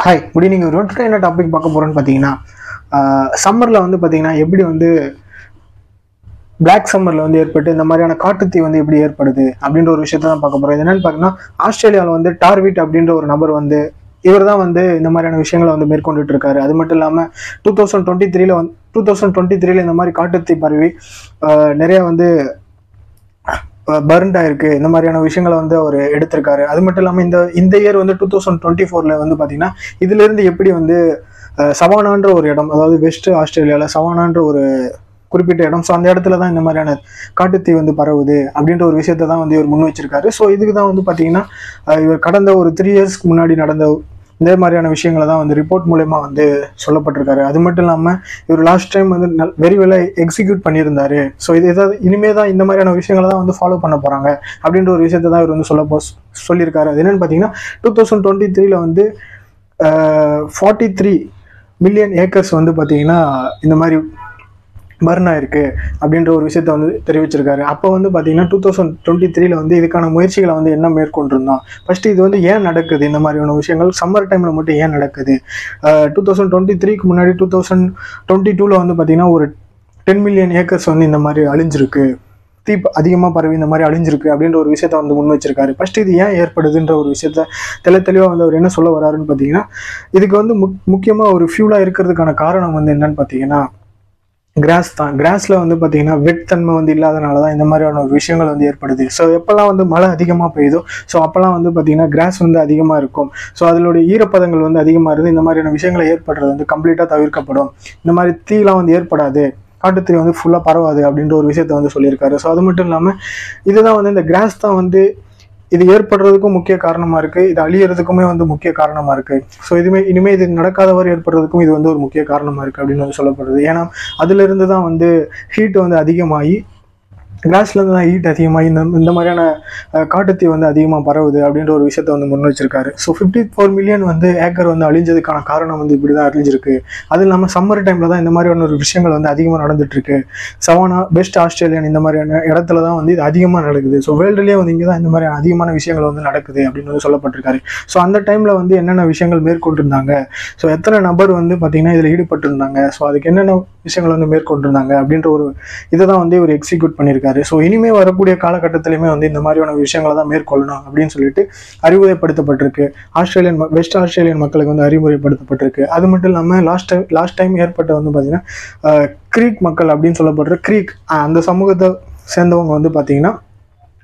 Hi good evening everyone. Today என்ன topic பார்க்க போகிறோன்னு பார்த்தீங்கன்னா சம்மரில் வந்து பார்த்தீங்கன்னா எப்படி வந்து பிளாக் சம்மரில் வந்து ஏற்பட்டு இந்த மாதிரியான காட்டுத்தீ வந்து எப்படி ஏற்படுது அப்படின்ற ஒரு விஷயத்த தான் பார்க்க போகிறோம். இது என்னன்னு பார்த்தீங்கன்னா ஆஸ்திரேலியாவில் வந்து டார்விட் அப்படின்ற ஒரு நபர் வந்து இவர் தான் வந்து இந்த மாதிரியான விஷயங்களை வந்து மேற்கொண்டுட்டு இருக்காரு. அது மட்டும் இல்லாமல் 2023 இந்த மாதிரி காட்டுத்தீ பரவி நிறைய வந்து பர்ன்ட் ஆயிருக்கு. இந்த மாதிரியான விஷயங்களை வந்து அவர் எடுத்திருக்காரு. அது மட்டும் இல்லாமல் இந்த இயர் வந்து 2024 வந்து பார்த்தீங்கன்னா இதுல இருந்து எப்படி வந்து சவானான்ற ஒரு இடம், அதாவது வெஸ்ட் ஆஸ்திரேலியாவில் சவானான்ற ஒரு குறிப்பிட்ட இடம், ஸோ அந்த இடத்துல தான் இந்த மாதிரியான காட்டுத்தீ வந்து பரவுது அப்படின்ற ஒரு விஷயத்த தான் வந்து இவர் முன் வச்சிருக்காரு. ஸோ இதுக்கு தான் வந்து பார்த்தீங்கன்னா இவர் கடந்த ஒரு 3 இயர்ஸ்க்கு முன்னாடி நடந்த இந்த மாதிரியான விஷயங்களை தான் வந்து ரிப்போர்ட் மூலயமா வந்து சொல்லப்பட்டிருக்காரு. அது மட்டும் இல்லாமல் இவர் லாஸ்ட் டைம் வந்து வெரி வெல் எக்ஸிக்யூட் பண்ணியிருந்தாரு. ஸோ இது ஏதாவது இனிமே தான் இந்த மாதிரியான விஷயங்களை தான் வந்து ஃபாலோ பண்ண போகிறாங்க அப்படின்ற ஒரு விஷயத்தை தான் இவர் வந்து சொல்லியிருக்காரு. அது என்னென்னு பார்த்தீங்கன்னா 2023 வந்து 43 மில்லியன் ஏக்கர்ஸ் வந்து பார்த்தீங்கன்னா இந்த மாதிரி பர்ன் ஆயிருக்கு அப்படின்ற ஒரு விஷயத்த வந்து தெரிவிச்சிருக்காரு. அப்போ வந்து பார்த்தீங்கன்னா 2023 வந்து இதுக்கான முயற்சிகளை வந்து என்ன மேற்கொண்டிருந்தோம், ஃபர்ஸ்ட் இது வந்து ஏன் நடக்குது, இந்த மாதிரியான விஷயங்கள் சம்மர் டைமில் மட்டும் ஏன் நடக்குது, 2023க்கு முன்னாடி 2022 வந்து பார்த்தீங்கன்னா ஒரு 10 மில்லியன் ஏக்கர்ஸ் வந்து இந்த மாதிரி அழிஞ்சிருக்கு, தீ அதிகமாக பரவி இந்த மாதிரி அழிஞ்சிருக்கு அப்படின்ற ஒரு விஷயத்த வந்து முன் வச்சிருக்காரு. ஃபர்ஸ்ட் இது ஏன் ஏற்படுதுன்ற ஒரு விஷயத்த தெளிவாக வந்து அவர் என்ன சொல்ல வராருன்னு பார்த்தீங்கன்னா இதுக்கு வந்து முக்கியமாக ஒரு ஃபியூலாக இருக்கிறதுக்கான காரணம் வந்து என்னன்னு பார்த்தீங்கன்னா கிராஸ் தான். கிராஸில் வந்து பார்த்தீங்கன்னா வெட் தன்மை வந்து இல்லாதனால தான் இந்த மாதிரியான ஒரு விஷயங்கள் வந்து ஏற்படுது. ஸோ எப்போல்லாம் வந்து மழை அதிகமாக பெய்யுதோ ஸோ அப்போல்லாம் வந்து பார்த்தீங்கன்னா கிராஸ் வந்து அதிகமாக இருக்கும். ஸோ அதனுடைய ஈரப்பதங்கள் வந்து அதிகமாக இருந்து இந்த மாதிரியான விஷயங்களை ஏற்படுறது வந்து கம்ப்ளீட்டாக தவிர்க்கப்படும். இந்த மாதிரி தீலாம் வந்து ஏற்படாது, காட்டுத்தீ வந்து ஃபுல்லாக பரவாது அப்படின்ற ஒரு விஷயத்த வந்து சொல்லியிருக்காரு. ஸோ அது மட்டும் இல்லாமல் இதுதான் வந்து இந்த கிராஸ் தான் வந்து இது ஏற்படுறதுக்கும் முக்கிய காரணமாக இருக்குது, இது அழியறதுக்குமே வந்து முக்கிய காரணமாக இருக்குது. ஸோ இனிமேல் இது நடக்காதவர் ஏற்படுறதுக்கும் இது வந்து ஒரு முக்கிய காரணமாக இருக்குது அப்படின்னு வந்து சொல்லப்படுது. ஏன்னா அதிலிருந்து தான் வந்து ஹீட் வந்து அதிகமாகி கிராஸ்லேருந்து தான் ஹீட் அதிகமாகி இந்த மாதிரியான காட்டுத்தீ வந்து அதிகமாக பரவுது அப்படின்ற ஒரு விஷயத்த வந்து முன் வச்சிருக்காரு. ஸோ 54 மில்லியன் வந்து ஏக்கர் வந்து அழிஞ்சதுக்கான காரணம் வந்து இப்படி தான் அழிஞ்சிருக்கு. அது இல்லாமல் சம்மர் டைமில் தான் இந்த மாதிரியான ஒரு விஷயங்கள் வந்து அதிகமாக நடந்துட்டுருக்கு. சவானா வெஸ்ட் ஆஸ்திரேலியன் இந்த மாதிரியான இடத்துல தான் வந்து இது அதிகமாக நடக்குது. ஸோ வேர்ல்டுலேயே வந்து இங்கே தான் இந்த மாதிரி அதிகமான விஷயங்கள் வந்து நடக்குது அப்படின்னு வந்து சொல்லப்பட்டிருக்காரு. ஸோ அந்த டைமில் வந்து என்னென்ன விஷயங்கள் மேற்கொண்டிருந்தாங்க, ஸோ எத்தனை நபர் வந்து பார்த்திங்கன்னா இதில் ஈடுபட்டிருந்தாங்க, ஸோ அதுக்கு என்னென்ன விஷயங்கள் வந்து மேற்கொண்டிருந்தாங்க அப்படின்ற ஒரு இதை தான் வந்து இவர் எக்ஸிக்யூட் பண்ணியிருக்காரு. ஸோ இனிமே வரக்கூடிய காலகட்டத்திலுமே வந்து இந்த மாதிரியான விஷயங்களை தான் மேற்கொள்ளணும் அப்படின்னு சொல்லிட்டு அறிவுரைப்படுத்தப்பட்டிருக்கு. வெஸ்ட் ஆஸ்திரேலியன் மக்களுக்கு வந்து அறிவுரைப்படுத்தப்பட்டிருக்கு. அது மட்டும் இல்லாமல் லாஸ்ட் டைம் ஏற்பட்ட வந்து பார்த்தீங்கன்னா கிரீக் மக்கள் அப்படின்னு சொல்லப்படுற கிரீக் அந்த சமூகத்தை சேர்ந்தவங்க வந்து பார்த்தீங்கன்னா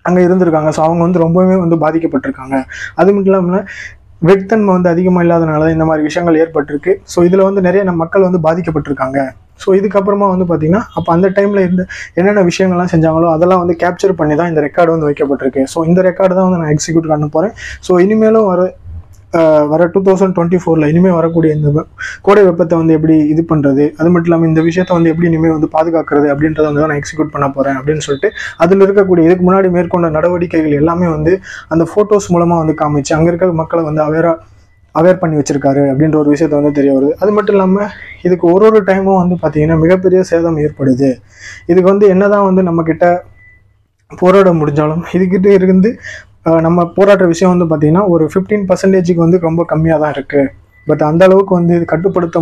அங்கே இருந்திருக்காங்க. ஸோ அவங்க வந்து ரொம்பவே வந்து பாதிக்கப்பட்டிருக்காங்க. அது மட்டும் இல்லாமல் வெட்தன்மை வந்து அதிகமாக இல்லாதனால தான் இந்த மாதிரி விஷயங்கள் ஏற்பட்டிருக்கு. ஸோ இதில் வந்து நிறைய மக்கள் வந்து பாதிக்கப்பட்டிருக்காங்க. ஸோ இதுக்கப்புறமா வந்து பார்த்தீங்கன்னா அப்போ அந்த டைமில் இருந்து என்னென்ன விஷயங்கள்லாம் செஞ்சாங்களோ அதெல்லாம் வந்து கேப்சர் பண்ணி தான் இந்த ரெக்கார்டு வந்து வைக்கப்பட்டிருக்கு. ஸோ இந்த ரெக்கார்டு தான் வந்து நான் எக்ஸிக்யூட் பண்ண போகிறேன். ஸோ இனிமேலும் வர 2024 இனிமேல் வரக்கூடிய இந்த கோடை வெப்பத்தை வந்து எப்படி இது பண்ணுறது, அது மட்டும் இல்லாமல் இந்த விஷயத்தை வந்து எப்படி இனிமேல் வந்து பாதுகாக்கிறது அப்படின்றத வந்து நான் எக்ஸிக்யூட் பண்ண போகிறேன் அப்படின்னு சொல்லிட்டு அதில் இருக்கக்கூடிய இதுக்கு முன்னாடி மேற்கொண்ட நடவடிக்கைகள் எல்லாமே வந்து அந்த ஃபோட்டோஸ் மூலமாக வந்து காமிச்சு அங்கே இருக்கிற மக்களை வந்து அவேர் பண்ணி வச்சிருக்காரு அப்படின்ற ஒரு விஷயத்த வந்து தெரிய வருது. அது மட்டும் இல்லாமல் இதுக்கு ஒரு டைமும் வந்து பார்த்தீங்கன்னா மிகப்பெரிய சேதம் ஏற்படுது. இதுக்கு வந்து என்னதான் வந்து நம்மக்கிட்ட போராட முடிஞ்சாலும் இதுக்கிட்ட இருந்து நம்ம போராடுற விஷயம் வந்து பார்த்தீங்கன்னா ஒரு 15% வந்து ரொம்ப கம்மியாக தான் இருக்குது. பட் அந்த அளவுக்கு வந்து இது கட்டுப்படுத்த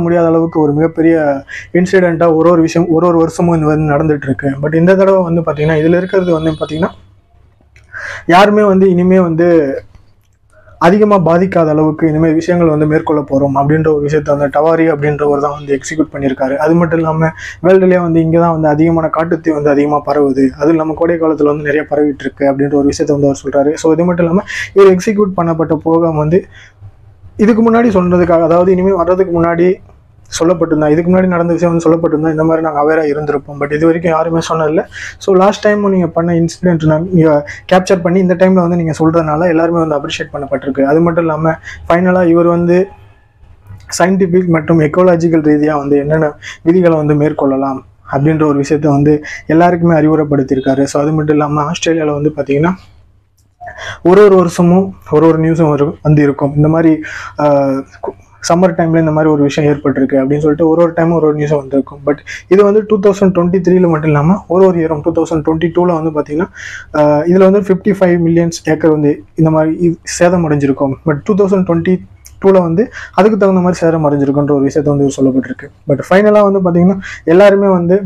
முடியாத அளவுக்கு ஒரு மிகப்பெரிய இன்சிடெண்ட்டாக ஒரு விஷயம் ஒரு வருஷமும் இது வந்து நடந்துட்டு இருக்கு. பட் இந்த தடவை வந்து பார்த்தீங்கன்னா இதில் இருக்கிறது வந்து பார்த்தீங்கன்னா யாருமே வந்து இனிமேல் வந்து அதிகமாக பாதிக்காத அளவுக்கு இனிமேல் விஷயங்கள் வந்து மேற்கொள்ள போகிறோம் அப்படின்ற ஒரு விஷயத்த வந்து டவாரி அப்படின்றவர் தான் வந்து எக்ஸிக்யூட் பண்ணியிருக்காரு. அது மட்டும் இல்லாமல் வேர்ல்டுலேயே வந்து இங்கே தான் வந்து அதிகமான காட்டுத்தீ வந்து அதிகமாக பரவுது, அது இல்லாமல் கோடை காலத்தில் வந்து நிறைய பரவிட்டு இருக்கு அப்படின்ற ஒரு விஷயத்த வந்து அவர் சொல்கிறாரு. ஸோ இது மட்டும் இல்லாமல் இவர் எக்ஸிக்யூட் பண்ணப்பட்ட ப்ரோக்ராம் வந்து இதுக்கு முன்னாடி சொன்னதுக்காக, அதாவது இனிமேல் வர்றதுக்கு முன்னாடி சொல்லப்பட்டிருந்தா, இதுக்கு முன்னாடி நடந்த விஷயம் வந்து சொல்லப்பட்டிருந்தா இந்த மாதிரி நாங்கள் அவேராக இருந்திருப்போம். பட் இது வரைக்கும் யாருமே சொன்னதில்லை. ஸோ லாஸ்ட் டைம் நீங்கள் பண்ண இன்சிடென்ட் நீங்கள் கேப்சர் பண்ணி இந்த டைமில் வந்து நீங்கள் சொல்கிறதுனால எல்லாருமே வந்து அப்ரிஷியேட் பண்ணப்பட்டிருக்கு. அது மட்டும் இல்லாமல் ஃபைனலாக இவர் வந்து சயின்டிஃபிக் மற்றும் எக்கோலாஜிக்கல் ரீதியாக வந்து என்னென்ன விதிகளை வந்து மேற்கொள்ளலாம் அப்படின்ற ஒரு விஷயத்த வந்து எல்லாருக்குமே அறிவுரைப்படுத்தியிருக்காரு. ஸோ அது மட்டும் இல்லாமல் ஆஸ்திரேலியாவில் வந்து பார்த்திங்கன்னா ஒரு வருஷமும் ஒரு நியூஸும் வந்து இருக்கும். இந்த மாதிரி சம்மர் டைமில் இந்த மாதிரி ஒரு விஷயம் ஏற்பட்டிருக்கு அப்படின்னு சொல்லிட்டு ஒரு டைமும் ஒரு நியூஸை வந்திருக்கும். பட் இது வந்து 2023 மட்டும் இல்லாமல் ஒரு இயரும் 2022 வந்து பார்த்தீங்கன்னா இதில் வந்து 55 மில்லியன்ஸ் ஏக்கர் வந்து இந்த மாதிரி சேதம் அடைஞ்சிருக்கும். பட் 2022 வந்து அதுக்கு தகுந்த மாதிரி சேதம் அடைஞ்சிருக்குன்ற ஒரு விஷயத்த வந்து சொல்லப்பட்டிருக்கு. பட் ஃபைனலாக வந்து பார்த்தீங்கன்னா எல்லாருமே வந்து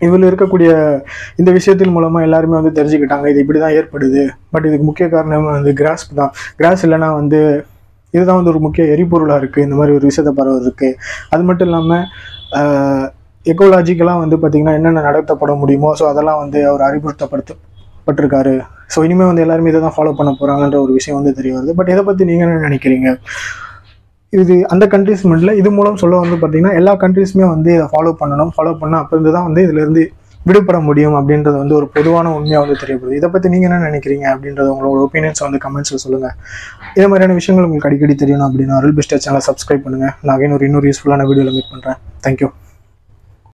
இதில் இருக்கக்கூடிய இந்த விஷயத்தின் மூலமாக எல்லாருமே வந்து தெரிஞ்சுக்கிட்டாங்க இது இப்படி தான் ஏற்படுது. பட் இதுக்கு முக்கிய காரணம் வந்து கிராஸ் தான். கிராஸ் இல்லைன்னா வந்து இதுதான் வந்து ஒரு முக்கிய எரிபொருளாக இருக்குது இந்த மாதிரி ஒரு விஷயத்தை பரவுறதுக்கு. அது மட்டும் இல்லாமல் எக்கோலாஜிக்கலாக வந்து பார்த்திங்கன்னா என்னென்ன நடத்தப்பட முடியுமோ ஸோ அதெல்லாம் வந்து அவர் அறிவுறுத்தப்பட்டிருக்காரு. ஸோ இனிமேல் வந்து எல்லாருமே இதை தான் ஃபாலோ பண்ண போகிறாங்கன்ற ஒரு விஷயம் வந்து தெரிய வருது. பட் இதை பற்றி நீங்கள் என்ன நினைக்கிறீங்க? இது அந்த கண்ட்ரிஸ் மட்டும் இது மூலம் சொல்ல வந்து பார்த்தீங்கன்னா எல்லா கண்ட்ரிஸுமே வந்து இதை ஃபாலோ பண்ணால் அப்போ இருந்து தான் வந்து இதிலேருந்து விடுபட முடியும் அப்படின்றது வந்து ஒரு பொதுவான உண்மையாக வந்து தெரியப்படுது. இதை பற்றி நீங்கள் என்ன நினைக்கிறீங்க அப்படின்றத உங்களோட ஒப்பீனியன்ஸ் வந்து கமெண்ட்ஸில் சொல்லுங்கள். இதே மாதிரியான விஷயங்கள் உங்களுக்கு அடிக்கடி தெரியணும் அப்படின்னா அருள் பெஸ்ட் சேனலை சப்ஸ்கிரைப் பண்ணுங்கள். நான் இன்னொரு யூஸ்ஃபுல்லான வீடியோவில் மீட் பண்ணுறேன். தேங்க்யூ.